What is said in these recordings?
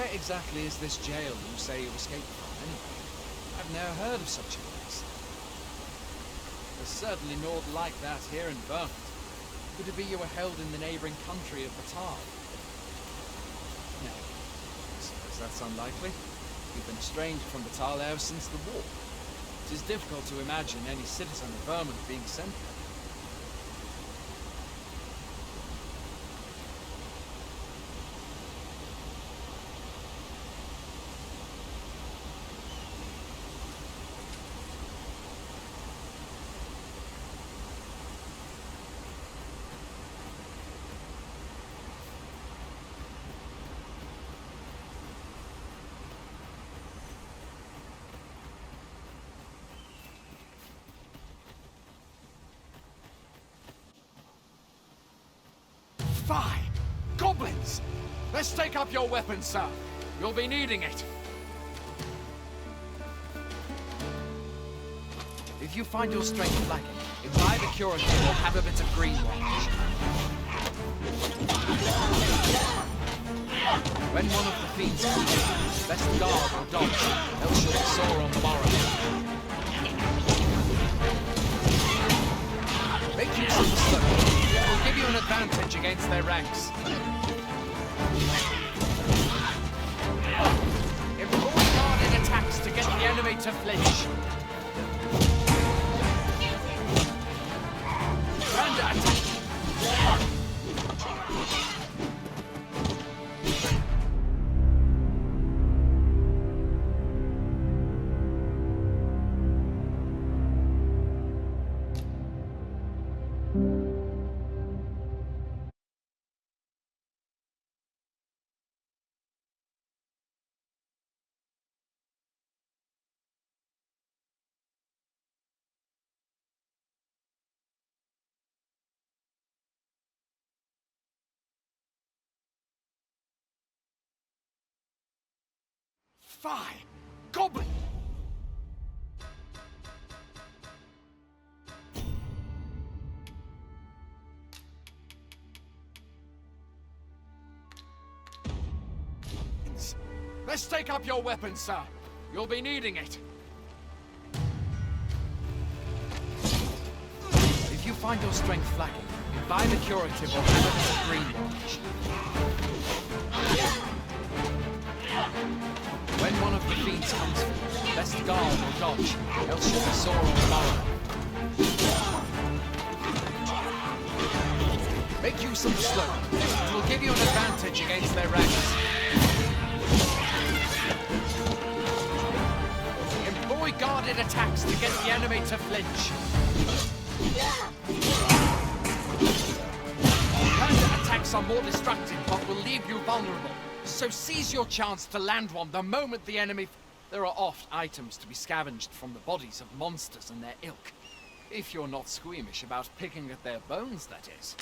Where exactly is this jail you say you escaped from, anyway? I've never heard of such a place. There's certainly naught like that here in Vermont. Could it be you were held in the neighbouring country of Batal? No, I suppose that's unlikely. You've been estranged from Batal ever since the war. It is difficult to imagine any citizen of Vermont being sent there. Fine! Goblins! Let's take up your weapons, sir. You'll be needing it. If you find your strength lacking, imbibe a curative or have a bit of green wash. When one of the fiends comes in, best guard or dodge, else you'll be sore on the morrow. Make use of the slope. It will give you an advantage against their ranks. Employ guarded attacks to get the enemy to flinch. Grand attack. Fine! Goblin! Let's take up your weapons, sir. You'll be needing it. If you find your strength lacking, imbibe a curative or have a bit of green wash. When one of the fiends comes for you, best guard or dodge, else you'll be sore on the morrow. Make use of the slope. It will give you an advantage against their ranks. Employ guarded attacks to get the enemy to flinch. Random attacks are more destructive but will leave you vulnerable. So seize your chance to land one the moment the enemy... There are oft items to be scavenged from the bodies of monsters and their ilk. If you're not squeamish about picking at their bones, that is.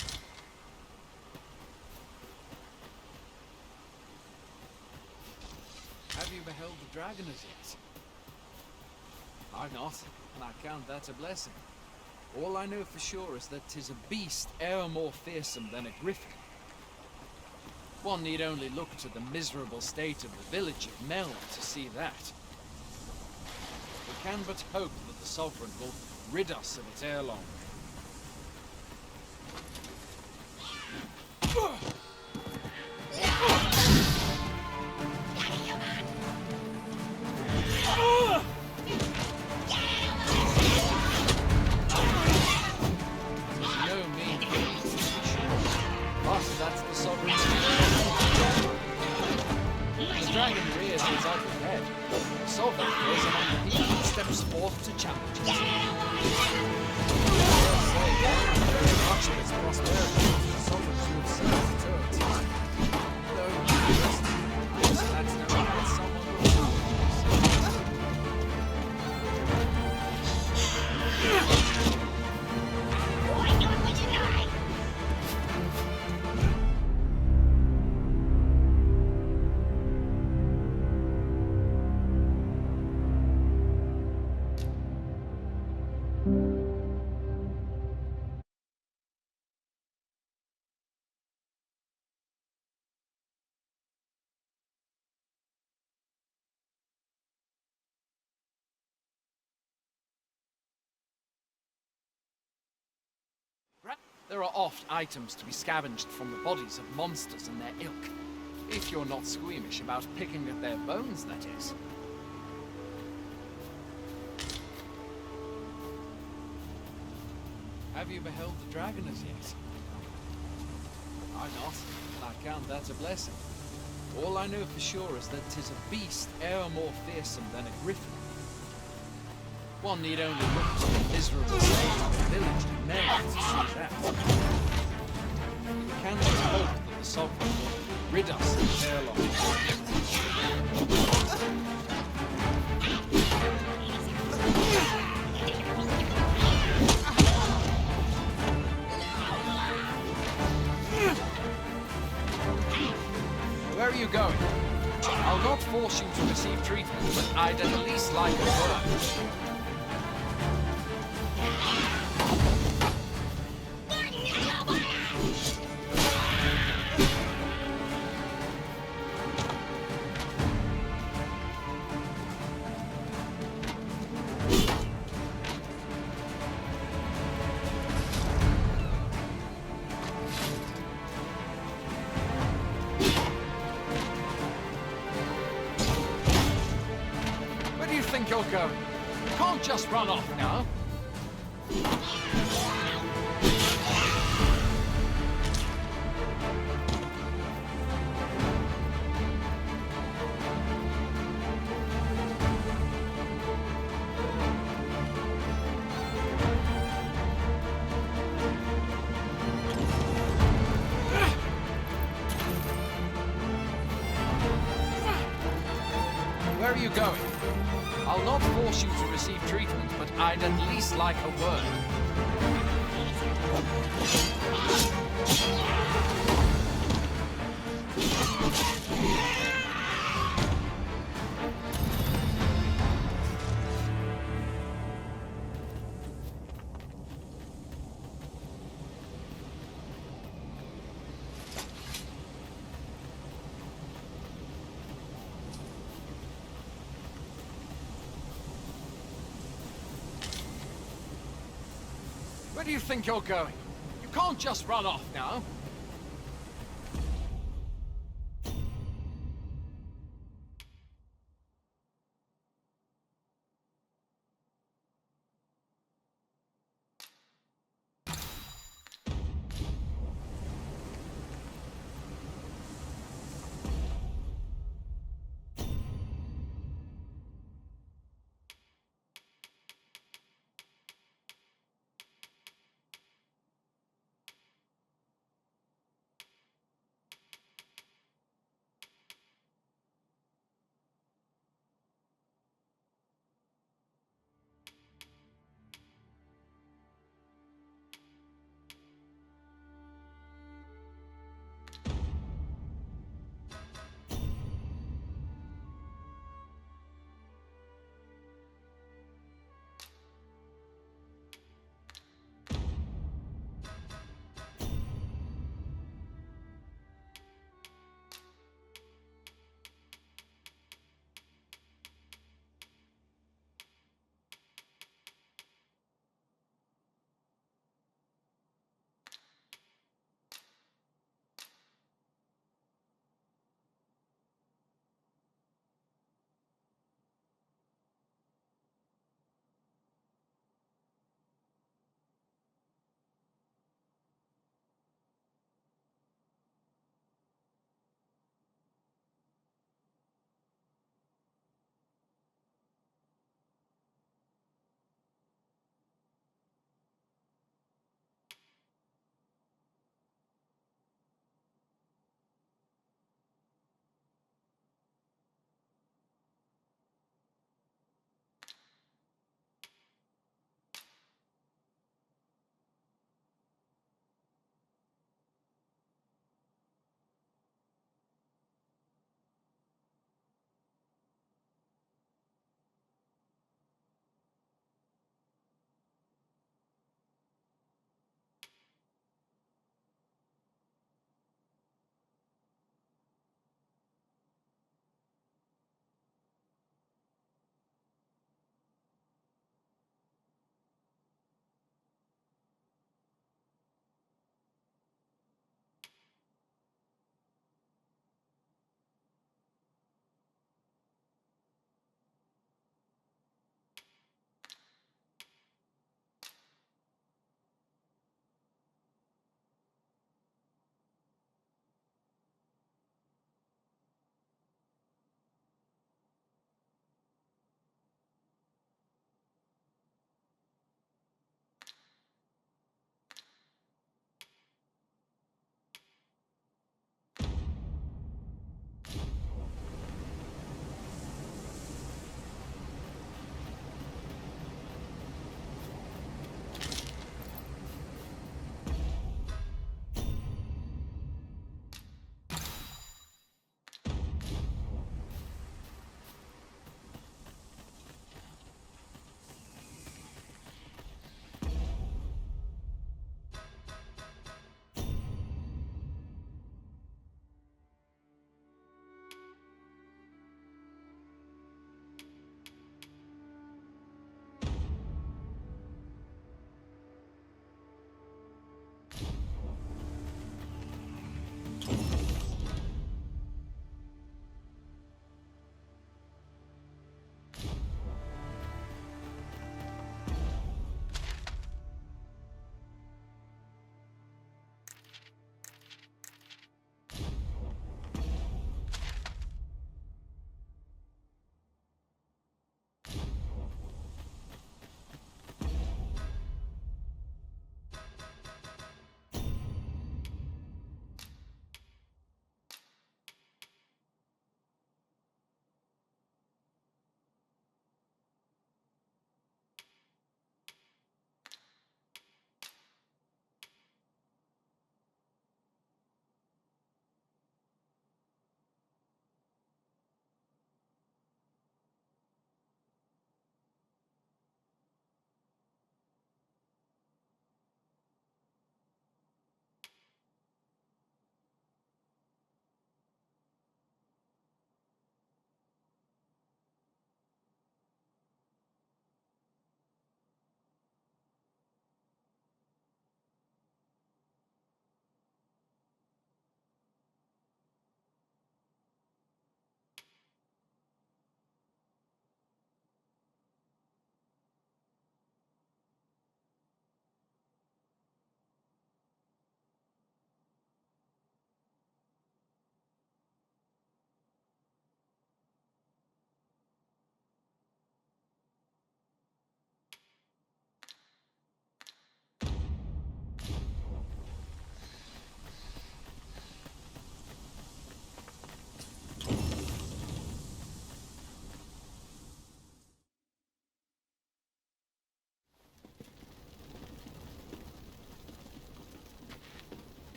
Have you beheld the dragon as yet? I've not, and I count that a blessing. All I know for sure is that 'tis a beast e'er more fearsome than a griffin. One need only look to the miserable state of the village of Mel to see that. We can but hope that the Sovereign will rid us of it ere long. No mean feat, but that's the Sovereign's doing. The dragon rears its ugly head. The Sovereign goes among the people and steps forth to challenge it. There are oft items to be scavenged from the bodies of monsters and their ilk. If you're not squeamish about picking at their bones, that is. Have you beheld the dragon as yet? I not, and I count that a blessing. All I know for sure is that 'tis a beast e'er more fearsome than a griffin. One need only look to the miserable state of the village of men to see that. We cannot hope that the sovereign will rid us of ere Where are you going? I'll not force you to receive treatment, but I'd at least like a word. Where do you think you're going? You can't just run off now. Where are you going? I'll not force you to receive treatment, but I'd at least like a word. Where do you think you're going? You can't just run off now.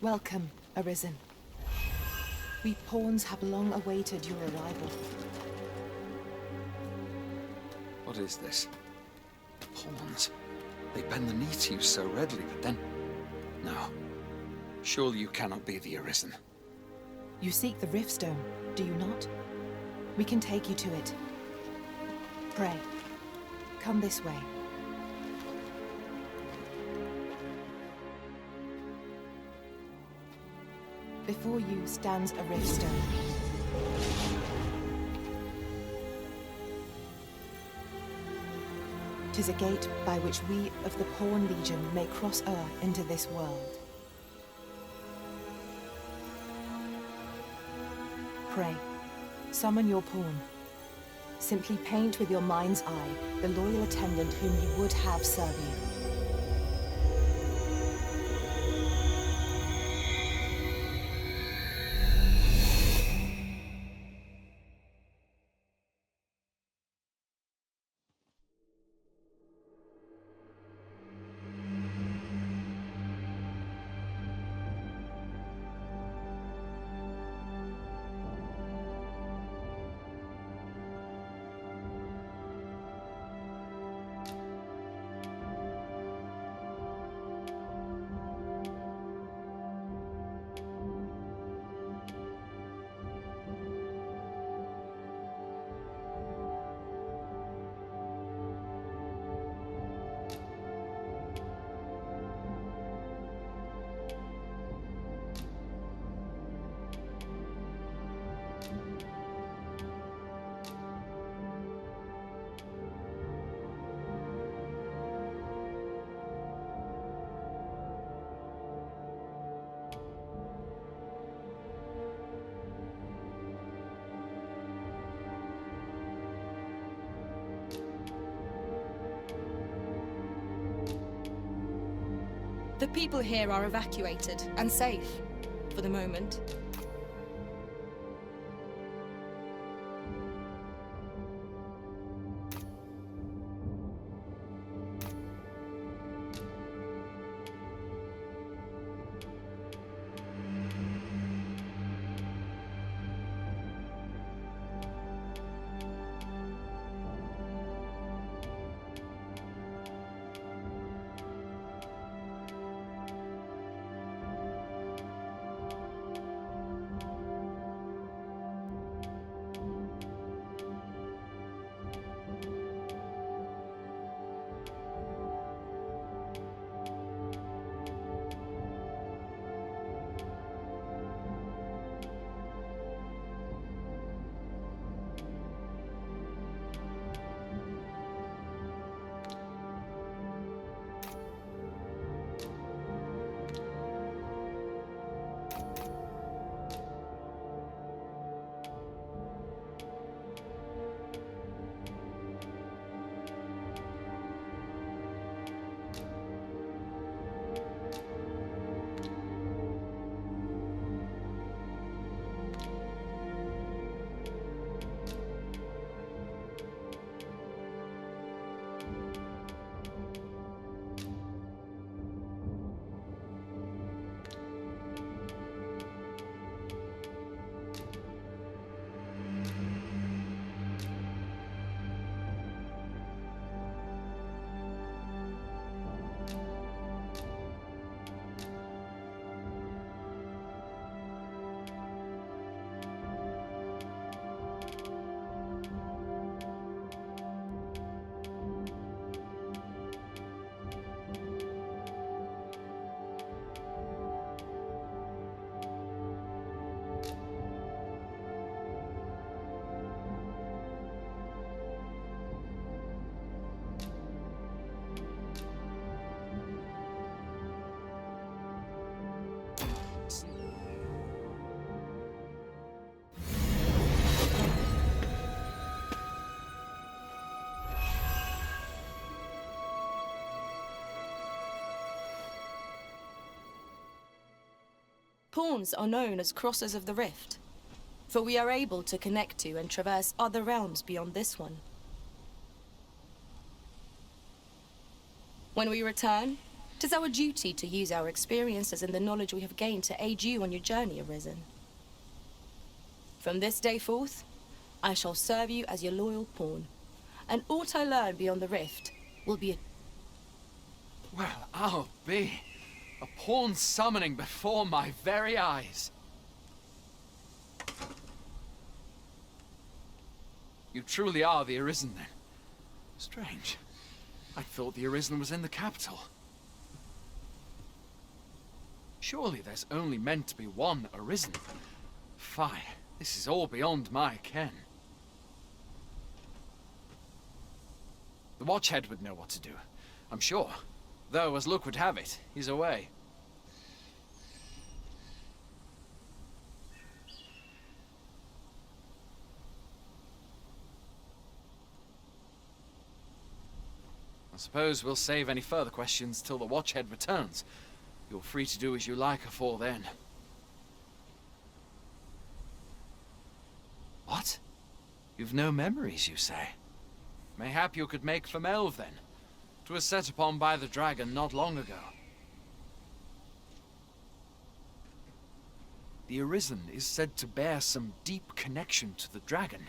Welcome, Arisen. We pawns have long awaited your arrival. What is this? Pawns. They bend the knee to you so readily, but then... No. Surely you cannot be the Arisen. You seek the Riftstone, do you not? We can take you to it. Pray, come this way. Before you stands a Riftstone. Tis a gate by which we of the Pawn Legion may cross o'er into this world. Pray, summon your pawn. Simply paint with your mind's eye the loyal attendant whom you would have serve you. The people here are evacuated and safe, for the moment. Pawns are known as crossers of the rift, for we are able to connect to and traverse other realms beyond this one. When we return, 'Tis our duty to use our experiences and the knowledge we have gained to aid you on your journey, Arisen. From this day forth, I shall serve you as your loyal pawn, and aught I learn beyond the rift will be a... Well, I'll be. A pawn summoning before my very eyes. You truly are the Arisen, then? Strange. I thought the Arisen was in the capital. Surely there's only meant to be one Arisen. Fie, this is all beyond my ken. The Watchhead would know what to do, I'm sure. Though, as luck would have it, he's away. I suppose we'll save any further questions till the Watchhead returns. You're free to do as you like afore then. What? You've no memories, you say? Mayhap you could make for Melve, then. 'Twas set upon by the dragon not long ago. The Arisen is said to bear some deep connection to the dragon.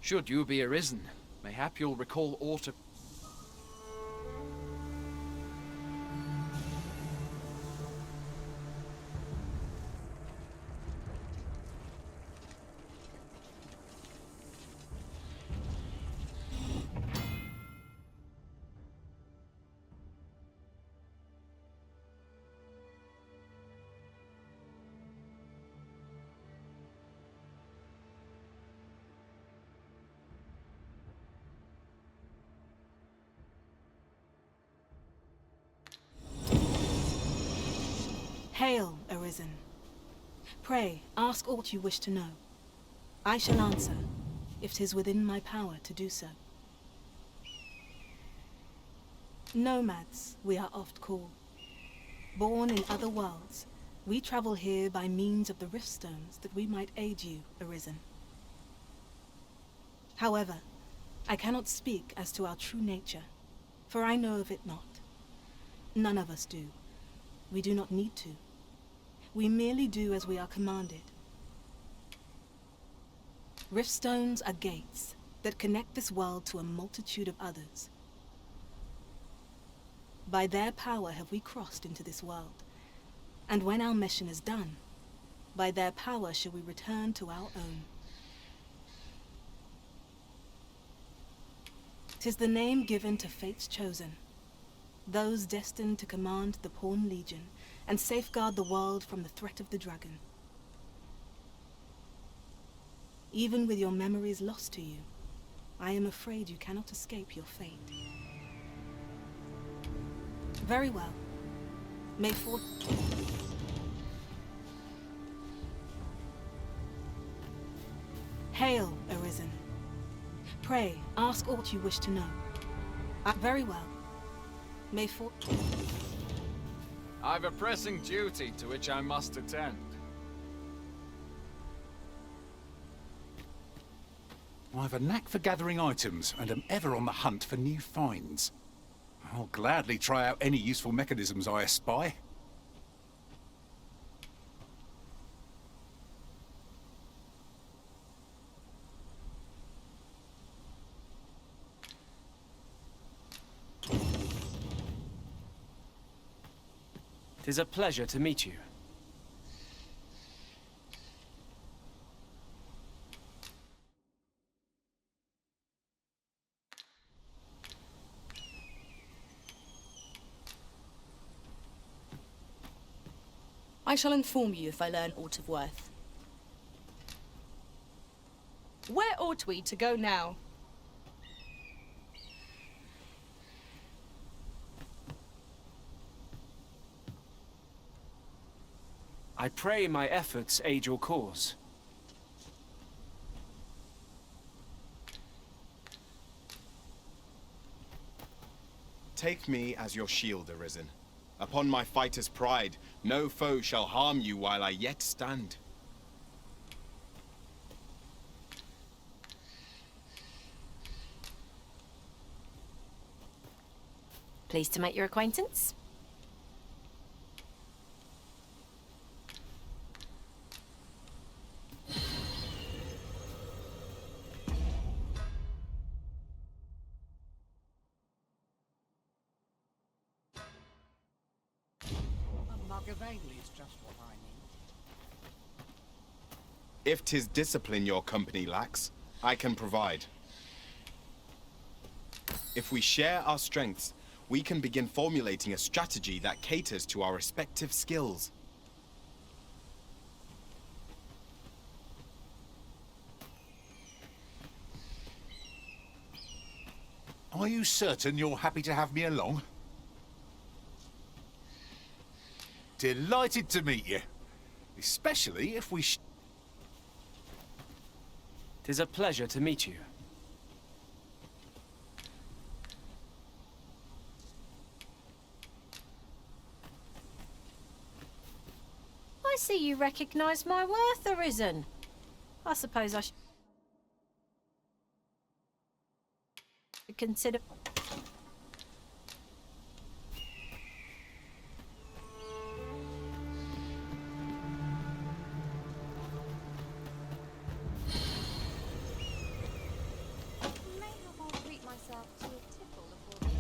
Should you be Arisen, mayhap you'll recall aught of... Hail, Arisen. Pray, ask aught you wish to know. I shall answer, if 'tis within my power to do so. Nomads, we are oft called. Born in other worlds, we travel here by means of the rift stones that we might aid you, Arisen. However, I cannot speak as to our true nature, for I know of it not. None of us do. We do not need to. We merely do as we are commanded. Rift stones are gates that connect this world to a multitude of others. By their power have we crossed into this world, and when our mission is done, by their power shall we return to our own. 'Tis the name given to fate's chosen, those destined to command the Pawn Legion and safeguard the world from the threat of the dragon. Even with your memories lost to you, I am afraid you cannot escape your fate. Very well. May for... Hail, Arisen. Pray, ask aught you wish to know. Very well. May for... I've a pressing duty to which I must attend. I've a knack for gathering items, and am ever on the hunt for new finds. I'll gladly try out any useful mechanisms I espy. Tis a pleasure to meet you. I shall inform you if I learn aught of worth. Where ought we to go now? I pray my efforts aid your cause. Take me as your shield, Arisen. Upon my fighter's pride, no foe shall harm you while I yet stand. Pleased to make your acquaintance. veil is just what I need. If 'tis discipline your company lacks, I can provide. If we share our strengths, we can begin formulating a strategy that caters to our respective skills. Are you certain you're happy to have me along? Delighted to meet you. Especially if we 'Tis a pleasure to meet you. I see you recognise my worth, Arisen. I suppose I should consider... Mayhap I'll treat myself to a tipple of water.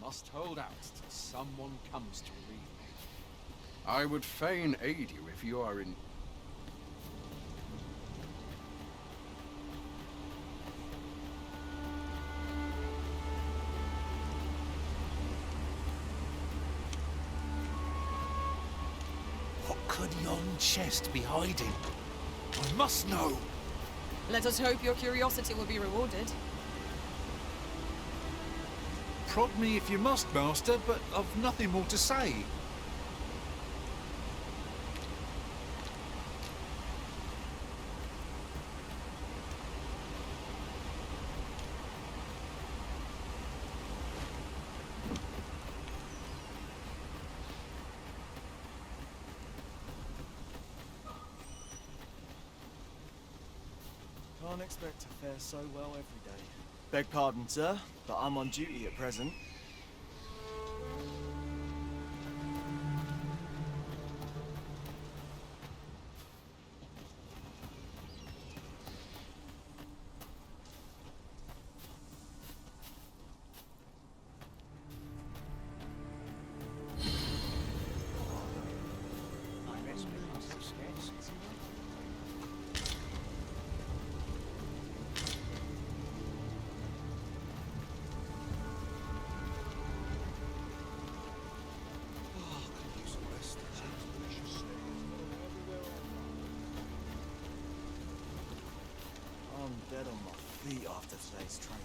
must hold out till someone comes to relieve me. I would fain aid you if you are in... What could yon chest be hiding? I must know. Let us hope your curiosity will be rewarded. Prod me if you must, master, but I've nothing more to say. Can't expect to fare so well every day. Beg pardon, sir, but I'm on duty at present. I'm dead on my feet after today's training.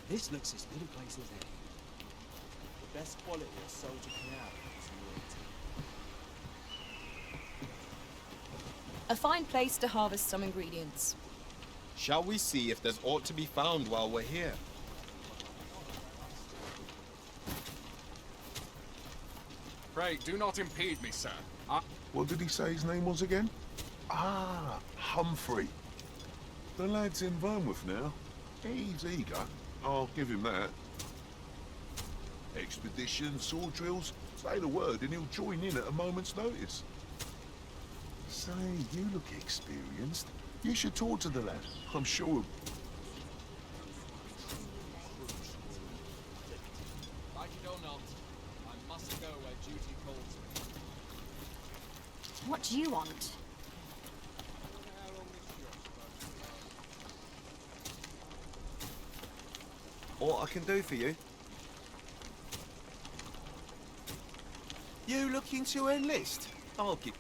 This looks as good a place as any. The best quality a soldier can have is loyalty. A fine place to harvest some ingredients. Shall we see if there's aught to be found while we're here? Pray, do not impede me, sir. What did he say his name was again? Ah, Humphrey. The lad's in Vermouth now. He's eager. I'll give him that. Expedition, sword drills, say the word and he'll join in at a moment's notice. Say, you look experienced. You should talk to the lad. I'm sure... Like it or not, I must go where duty calls me. What do you want? What I can do for you? You looking to enlist? I'll give...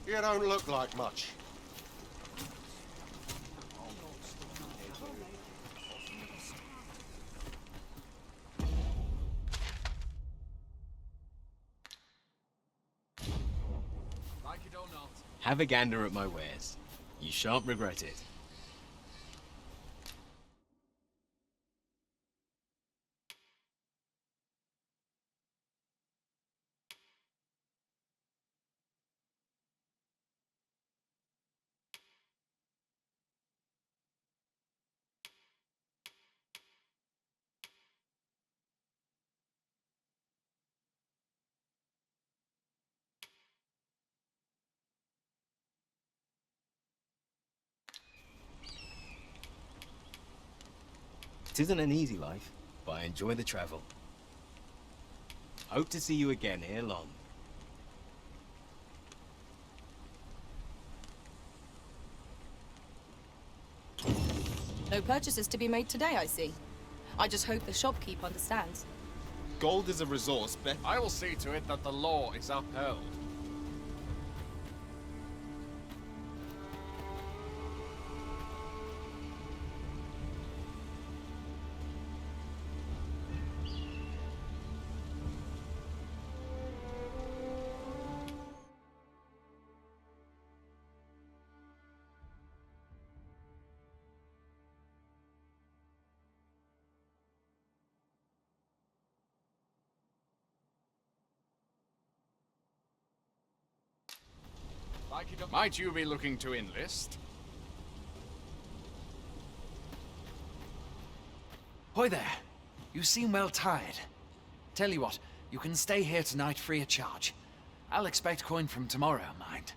You don't look like much. Like it or not. Have a gander at my wares. You shan't regret it. It isn't an easy life, but I enjoy the travel. Hope to see you again ere long. No purchases to be made today, I see. I just hope the shopkeep understands. Gold is a resource, I will see to it that the law is upheld. Might you be looking to enlist? Hoy there. You seem well tired. Tell you what, you can stay here tonight free of charge. I'll expect coin from tomorrow, mind.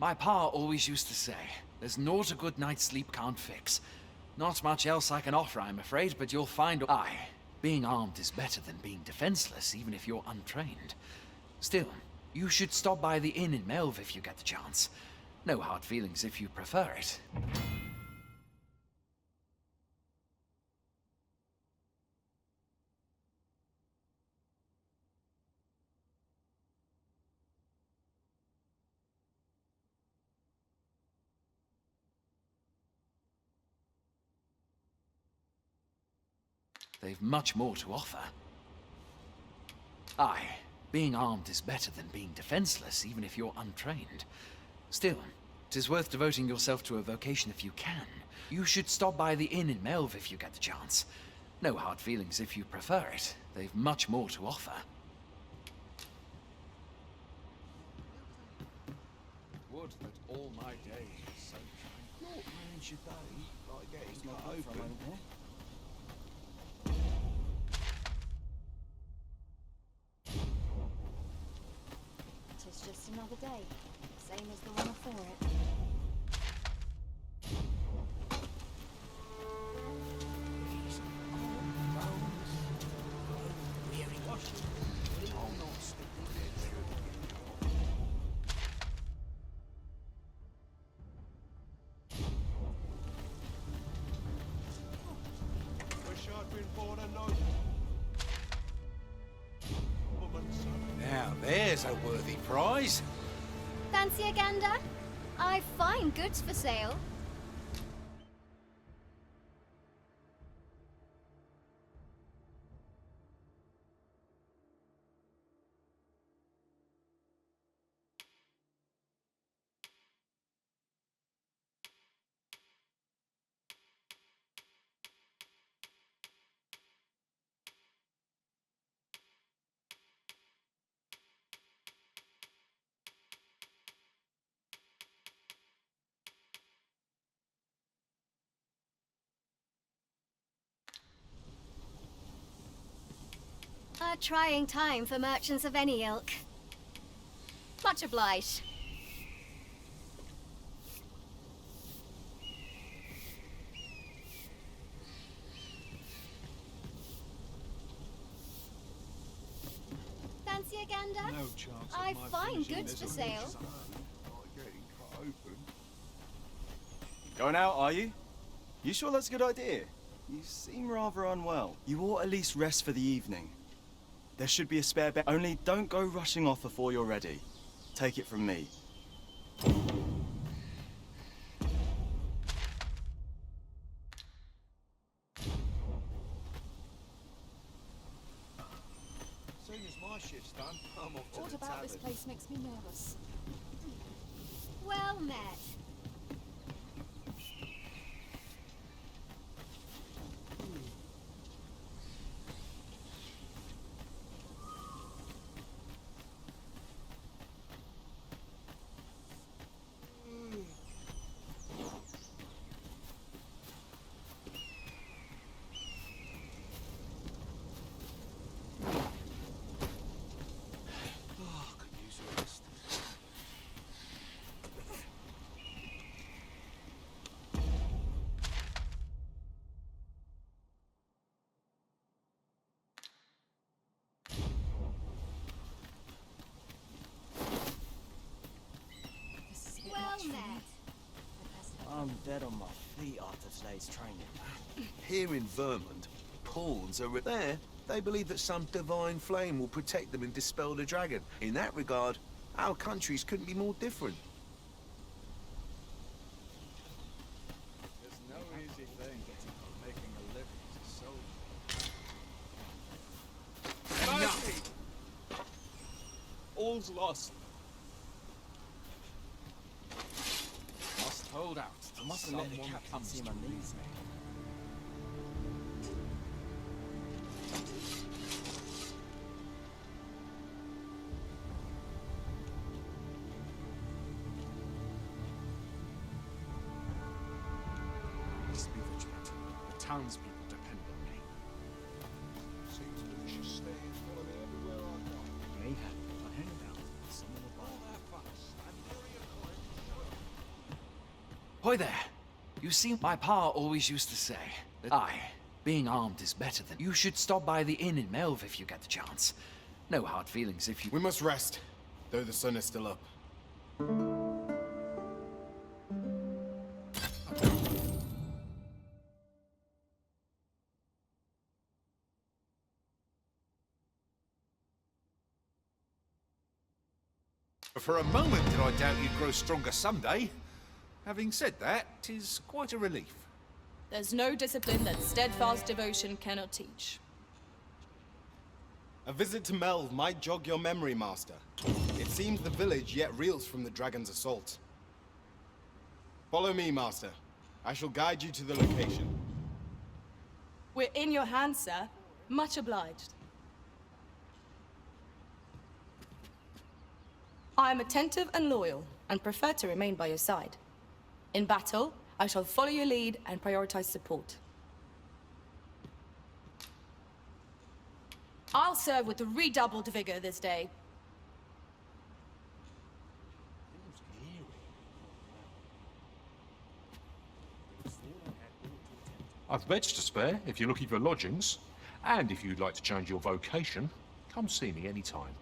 My pa always used to say, there's naught a good night's sleep can't fix. Not much else I can offer, I'm afraid, but you'll find being armed is better than being defenseless, even if you're untrained. Still, you should stop by the inn in Melve if you get the chance. No hard feelings if you prefer it. They've much more to offer. Aye, being armed is better than being defenseless, even if you're untrained. Still, 'tis worth devoting yourself to a vocation if you can. You should stop by the inn in Melve if you get the chance. No hard feelings if you prefer it. They've much more to offer. Would that all my days were so tranquil. What means your day like getting cut open? Tis just another day, same as the one before it. Wish I'd been born a no. Now, there's a worthy prize. Fancy a gander? I've fine goods for sale. A trying time for merchants of any ilk. Much obliged. Fancy a gander? No chance of I've my fine finishing goods this for sale. like getting cut open. Going out, are you? You sure that's a good idea? You seem rather unwell. You ought at least rest for the evening. There should be a spare bed. Only don't go rushing off before you're ready. Take it from me. Soon as my shift's done, I'm off to What the about this tavern. place makes me nervous? Well met. Oh, could use a rest. Well met. I'm dead on my feet after today's training. Here in Vermont, pawns are there. They believe that some divine flame will protect them and dispel the dragon. In that regard, our countries couldn't be more different. There's no easy thing making a living as a soldier. Mercy! All's lost. Must hold out. I must have let the Someone captain comes see to my relieve knees. me. Must be vigilant. The townspeople depend on me. Seems that you should stay and follow me everywhere I go. Maybe. I hang about. Someone will buy. All that fuss and carry a coin. Hoy there. You see, my pa always used to say that being armed is better than... You should stop by the inn in Melve if you get the chance. No hard feelings if you... We must rest, though the sun is still up. For a moment did I doubt you'd grow stronger someday. Having said that, 'tis quite a relief. There's no discipline that steadfast devotion cannot teach. A visit to Melve might jog your memory, Master. It seems the village yet reels from the dragon's assault. Follow me, Master. I shall guide you to the location. We're in your hands, sir. Much obliged. I am attentive and loyal, and prefer to remain by your side. In battle, I shall follow your lead and prioritize support. I'll serve with redoubled vigor this day. I've beds to spare if you're looking for lodgings. And if you'd like to change your vocation, come see me anytime.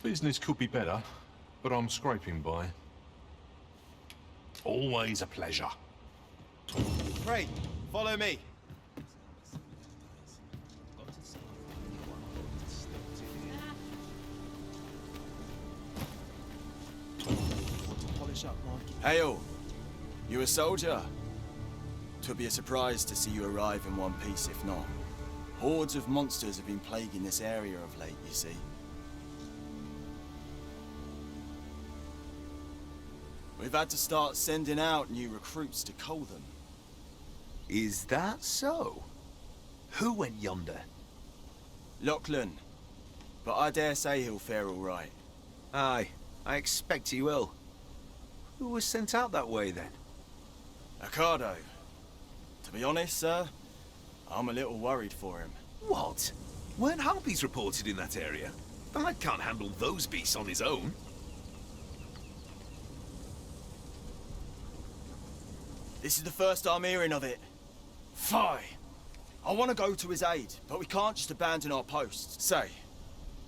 Business could be better, but I'm scraping by. Always a pleasure. Pray, follow me. Hail! You a soldier? 'Twould be a surprise to see you arrive in one piece, if not. Hordes of monsters have been plaguing this area of late, you see. We've had to start sending out new recruits to cull them. Is that so? Who went yonder? Lachlan. But I dare say he'll fare all right. Aye, I expect he will. Who was sent out that way, then? Ocado. To be honest, sir, I'm a little worried for him. What? Weren't harpies reported in that area? The lad can't handle those beasts on his own. This is the first I'm hearing of it. Fie! I want to go to his aid, but we can't just abandon our posts. Say,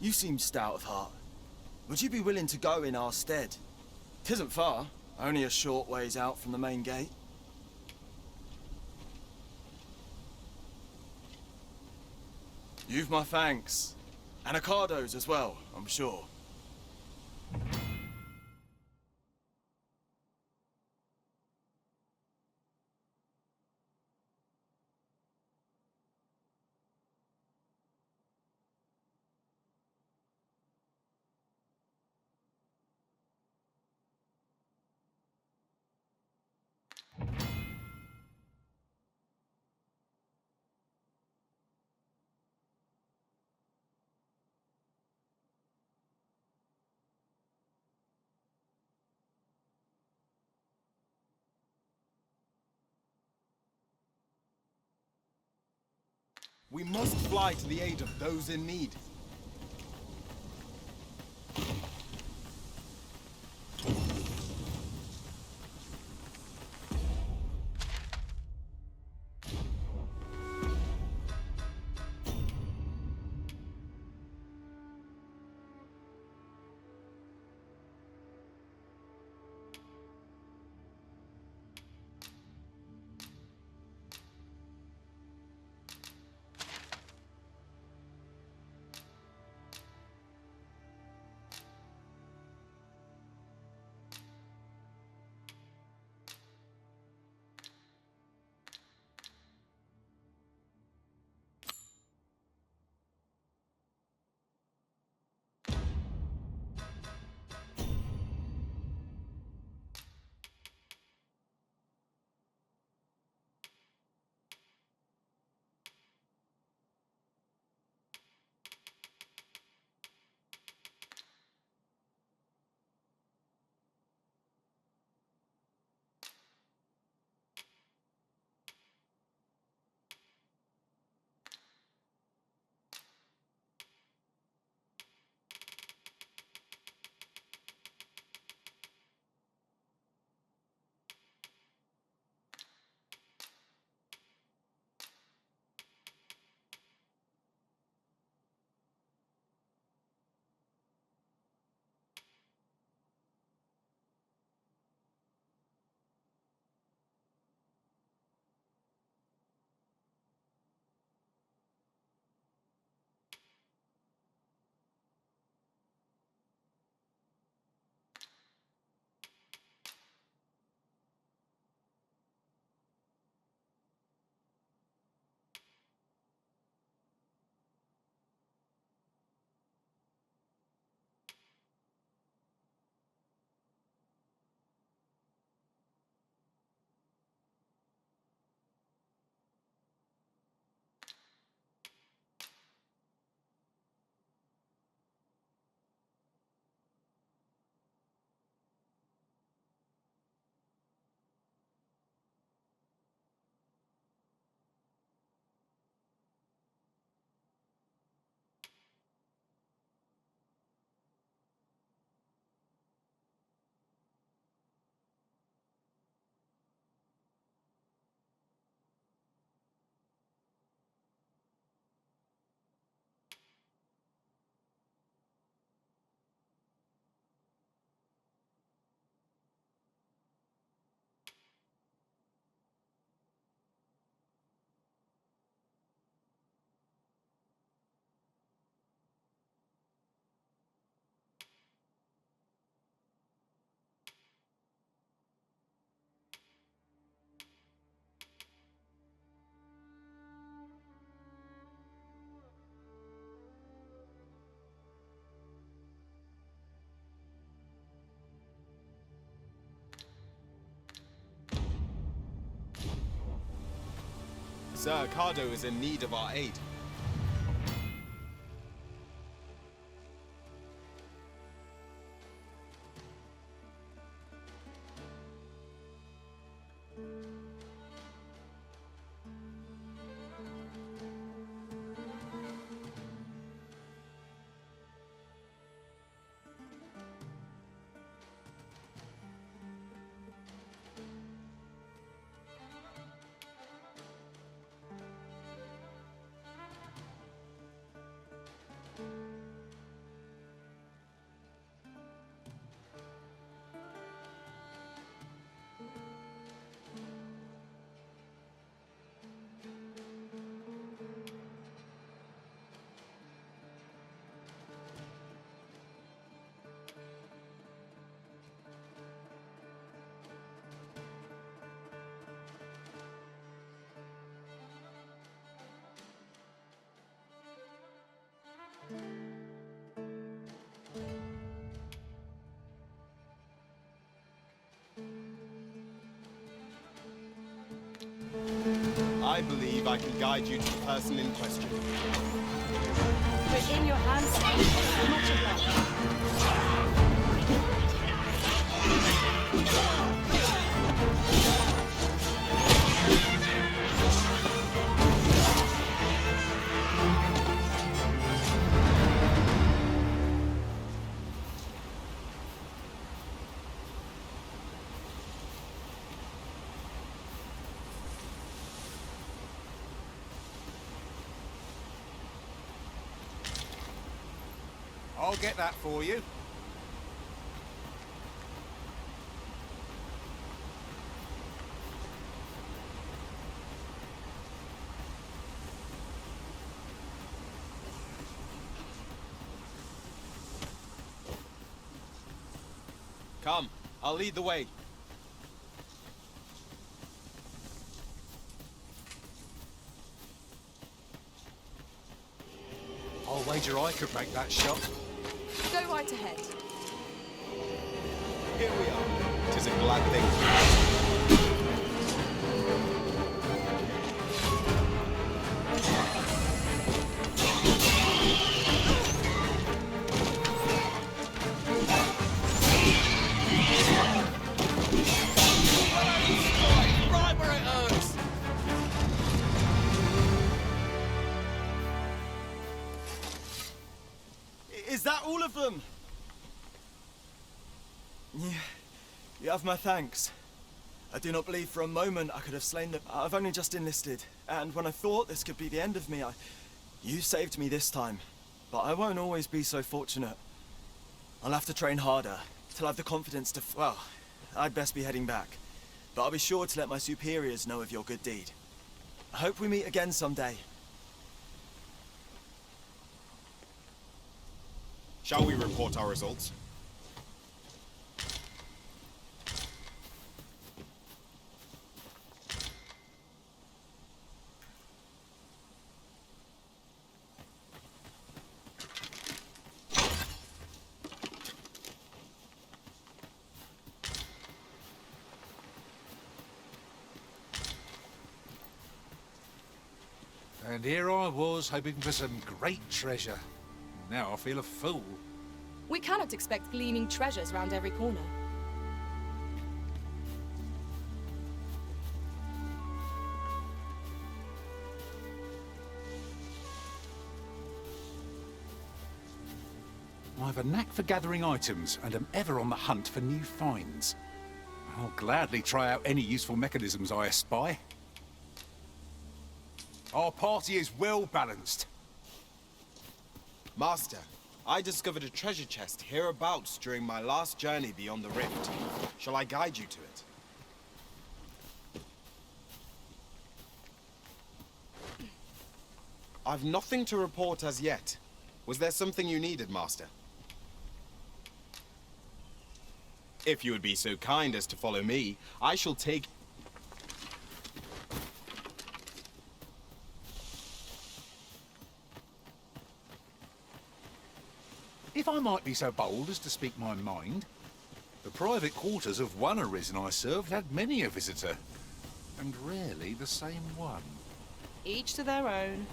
you seem stout of heart. Would you be willing to go in our stead? 'Tisn't far, only a short ways out from the main gate. You've my thanks. And Ocado's as well, I'm sure. We must fly to the aid of those in need. Sir Cardo is in need of our aid. I believe I can guide you to the person in question. We're in your hands, sir. Much obliged. I'll get that for you. Come, I'll lead the way. I'll wager I could make that shot. Go right ahead. Here we are. 'Tis a glad thing. Right where it hurts! Is that all of them? You have my thanks. I do not believe for a moment I could have slain them. I've only just enlisted, and when I thought this could be the end of me, you saved me this time. But I won't always be so fortunate. I'll have to train harder, till I have the confidence to well, I'd best be heading back. But I'll be sure to let my superiors know of your good deed. I hope we meet again someday. Shall we report our results? And here I was, hoping for some great treasure. Now I feel a fool. We cannot expect gleaming treasures round every corner. I've a knack for gathering items and am ever on the hunt for new finds. I'll gladly try out any useful mechanisms I espy. Our party is well balanced. Master, I discovered a treasure chest hereabouts during my last journey beyond the rift. Shall I guide you to it? I've nothing to report as yet. Was there something you needed, Master? If you would be so kind as to follow me, I shall take... If I might be so bold as to speak my mind, the private quarters of one arisen I served had many a visitor, and rarely the same one. Each to their own.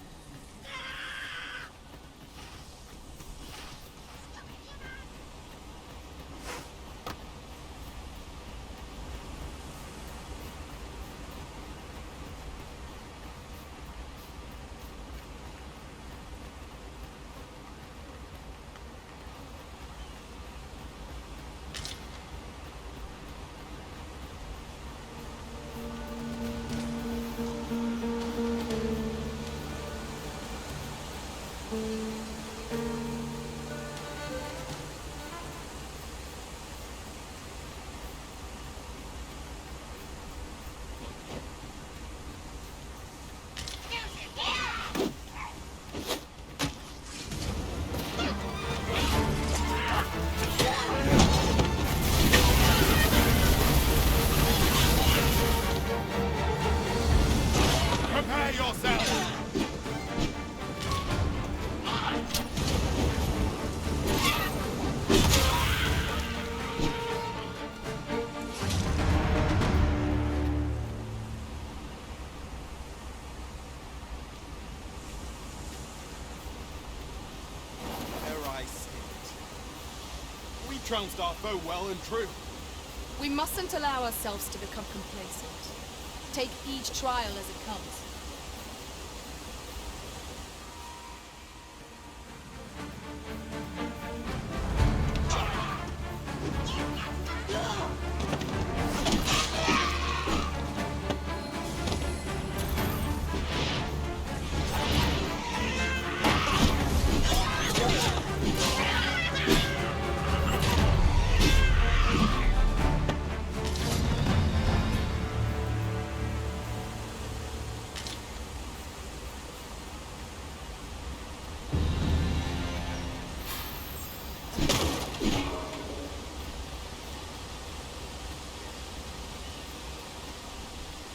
Prepare yourself! There I sit. We trounced our foe well and true. We mustn't allow ourselves to become complacent. Take each trial as it comes.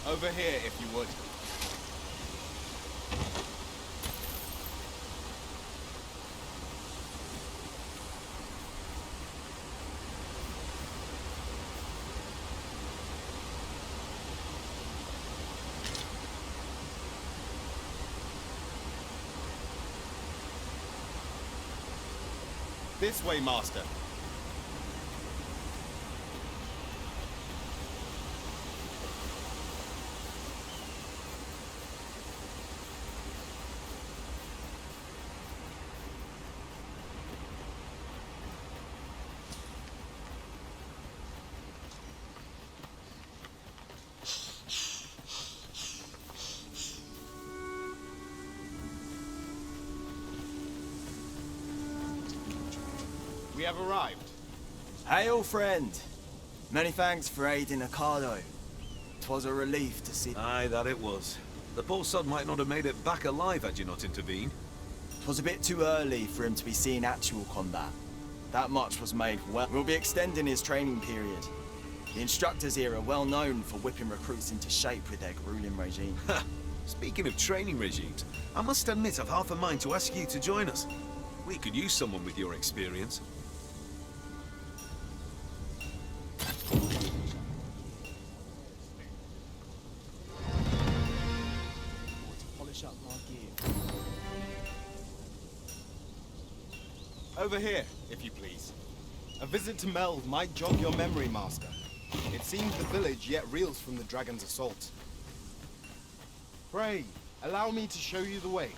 Over here, if you would. This way, Master. We have arrived. Hail, friend. Many thanks for aiding Ocado. 'Twas a relief to see. Aye, that it was. The poor sod might not have made it back alive had you not intervened. 'Twas a bit too early for him to be seeing actual combat. That much was made well. We'll be extending his training period. The instructors here are well known for whipping recruits into shape with their grueling regime. Speaking of training regimes, I must admit I've half a mind to ask you to join us. We could use someone with your experience. Polish up my gear. Over here, if you please. A visit to Meld might jog your memory, Master. It seems the village yet reels from the dragon's assault. Pray, allow me to show you the way.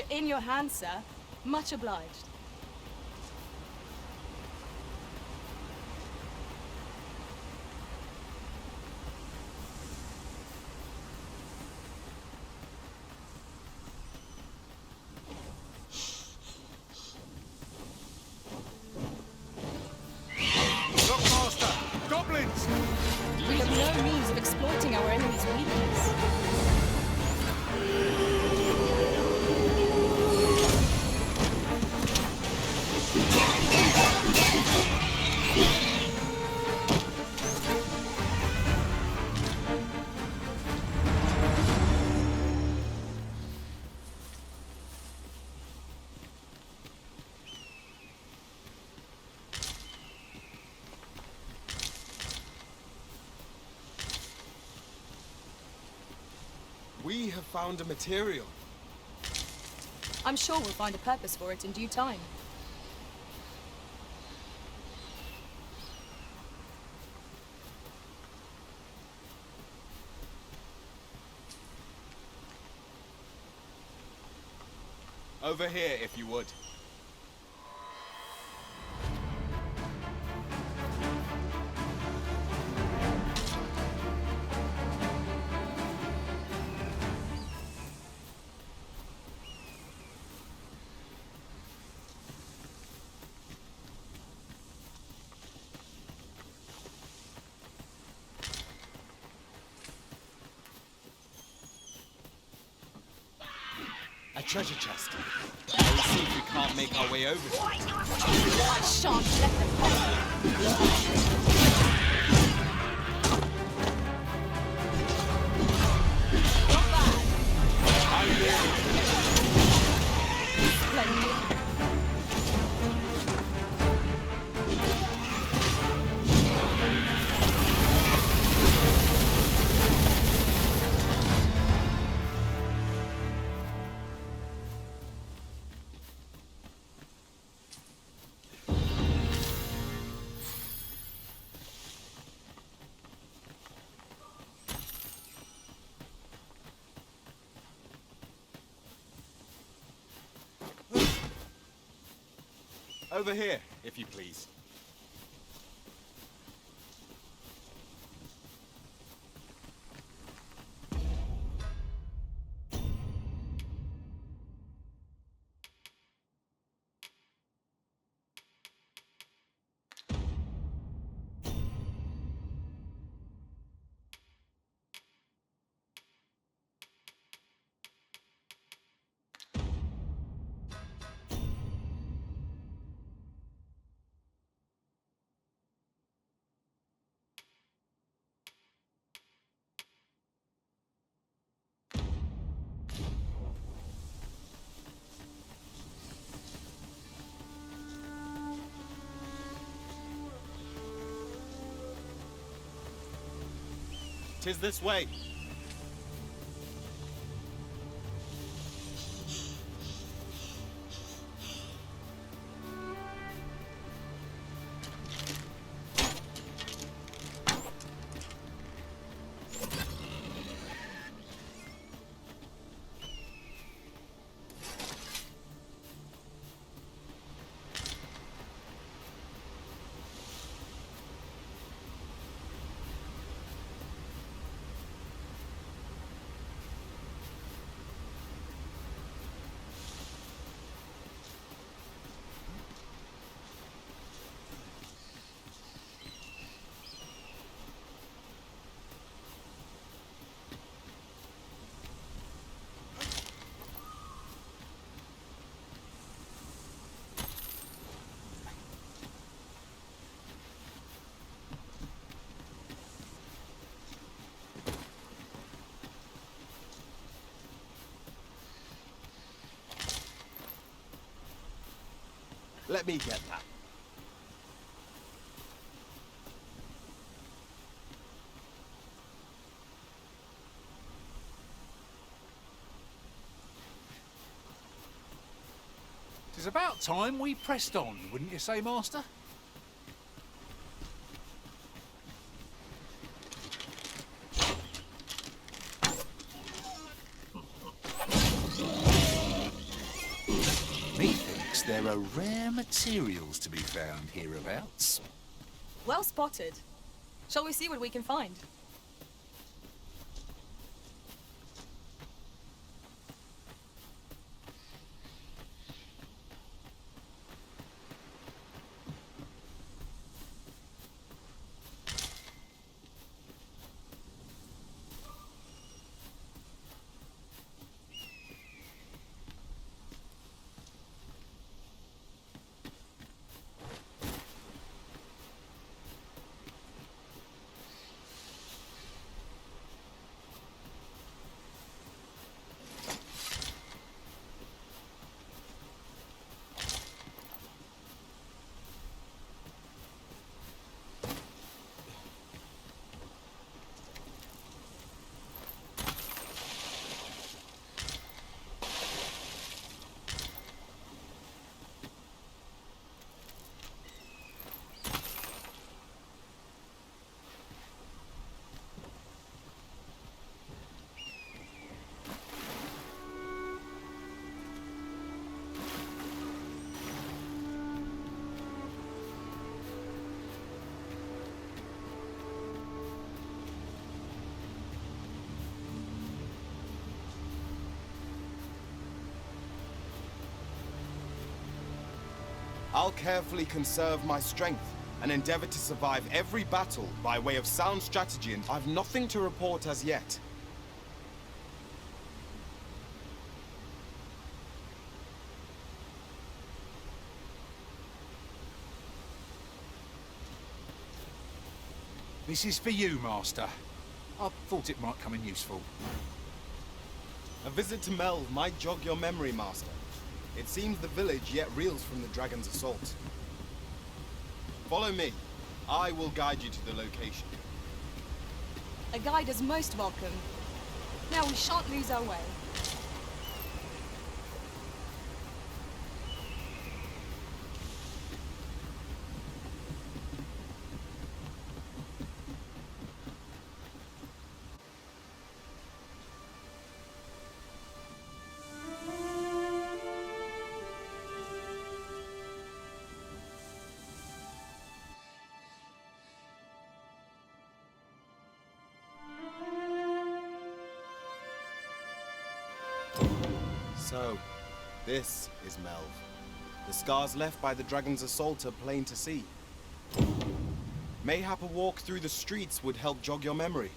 in your hands, sir. Much obliged. Look, Master! Goblins! We have no means of exploiting our enemy's weakness. We have found a material. I'm sure we'll find a purpose for it in due time. Over here, if you would. A treasure chest. Let's see if we can't make our way over to it. I shan't let them Not bad. Splendid. Over here, if you please. Tis this way. Let me get that. It's about time we pressed on, wouldn't you say, Master? there are rare materials to be found hereabouts. Well spotted. Shall we see what we can find? I'll carefully conserve my strength and endeavor to survive every battle by way of sound strategy, and I've nothing to report as yet. This is for you, Master. I thought it might come in useful. A visit to Melv might jog your memory, Master. It seems the village yet reels from the dragon's assault. Follow me. I will guide you to the location. A guide is most welcome. Now we shan't lose our way. So, this is Melv. The scars left by the dragon's assault are plain to see. Mayhap a walk through the streets would help jog your memory.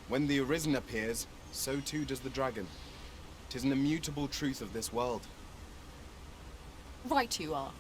When the Arisen appears, so too does the dragon. 'Tis an immutable truth of this world. Right you are.